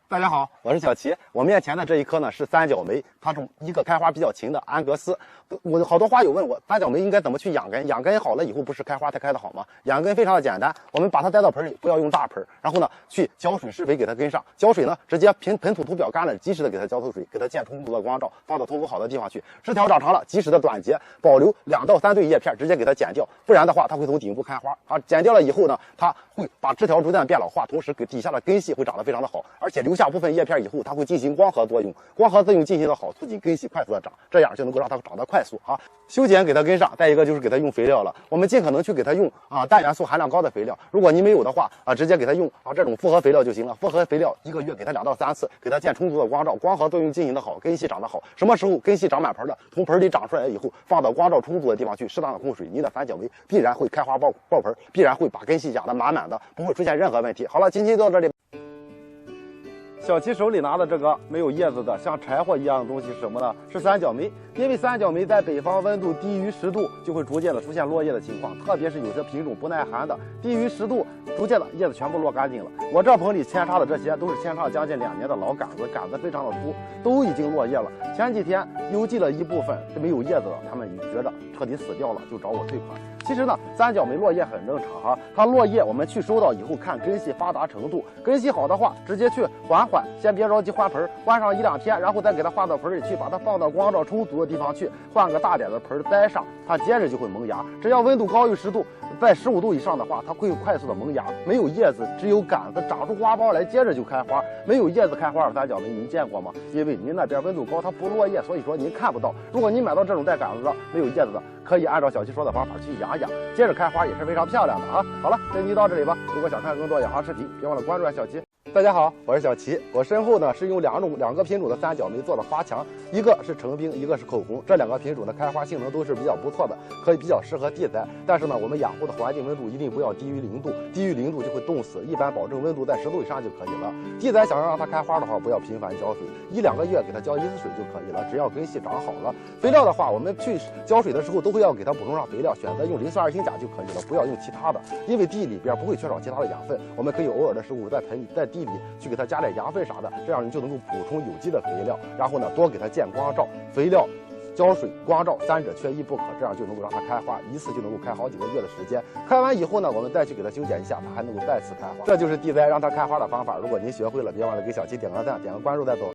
大家好，我是小齐。我面前的这一棵呢是三角梅，它是一个开花比较勤的安格斯。我好多花友问我，三角梅应该怎么去养根？养根好了以后不是开花才开得好吗？养根非常的简单，我们把它栽到盆里，不要用大盆，然后呢去浇水施肥给它根上。浇水呢直接盆土土表干了，及时的给它浇透水，给它见充足的光照，放到通风好的地方去。枝条长长了，及时的短结，保留2到3对叶片，直接给它剪掉，不然的话它会从顶部开花。剪掉了以后呢，它会把枝条逐渐变老化，同时给底下的根系会长得非常的好，而且留下部分叶片以后，它会进行光合作用，光合作用进行的好，促进根系快速的长，这样就能够让它长得快速啊。修剪给它根上，再一个就是给它用肥料了，我们尽可能去给它用氮元素含量高的肥料。如果你没有的话直接给它用这种复合肥料就行了。复合肥料1个月给它2到3次，给它见充足的光照，光合作用进行的好，根系长得好。什么时候根系长满盆了，从盆里长出来以后，放到光照充足的地方去，适当的供水，您的三角梅必然会开花爆盆，必然会把根系养得满满的，不会出现任何问题。好了，今天就到这里。小齐手里拿的这个没有叶子的像柴火一样的东西是什么呢？是三角梅。因为三角梅在北方温度低于10度就会逐渐的出现落叶的情况，特别是有些品种不耐寒的，低于10度逐渐的叶子全部落干净了。我这盆里扦插的这些都是扦插将近2年的老杆子，杆子非常的粗，都已经落叶了。前几天邮寄了一部分是没有叶子的，他们觉着彻底死掉了，就找我退款。其实呢，三角梅落叶很正常它落叶我们去收到以后看根系发达程度，根系好的话直接去缓缓，先别着急换盆，换上1、2天，然后再给它换到盆里去，把它放到光照充足的地方去，换个大点的盆栽上，它接着就会萌芽。只要温度高于10度，在15度以上的话，它会快速的萌芽。没有叶子，只有杆子，长出花苞来，接着就开花。没有叶子开花的三角梅您见过吗？因为您那边温度高，它不落叶，所以说您看不到。如果您买到这种带杆子的没有叶子的，可以按照小齐说的方法去养，接着开花也是非常漂亮的好了，这期就到这里吧。如果想看更多养花视频，别忘了关注小齐。大家好，我是小齐。我身后呢是用两个品种的三角梅做的花墙，一个是成冰，一个是口红。这2个品种的开花性能都是比较不错的，可以比较适合地栽。但是呢，我们养护的环境温度一定不要低于0度，低于0度就会冻死。一般保证温度在10度以上就可以了。地栽想要让它开花的话，不要频繁浇水，1、2个月给它浇1次水就可以了。只要根系长好了，肥料的话，我们去浇水的时候都会要给它补充上肥料，选择用磷酸2氢钾就可以了，不要用其他的，因为地里边不会缺少其他的养分。我们可以偶尔的时候在地里去给它加点羊粪啥的，这样你就能够补充有机的肥料，然后呢多给它见光照，肥料、浇水、光照3者缺一不可，这样就能够让它开花，一次就能够开好几个月的时间。开完以后呢，我们再去给它修剪一下，它还能够再次开花。这就是地栽让它开花的方法。如果您学会了，别忘了给小齐点个赞，点个关注再走。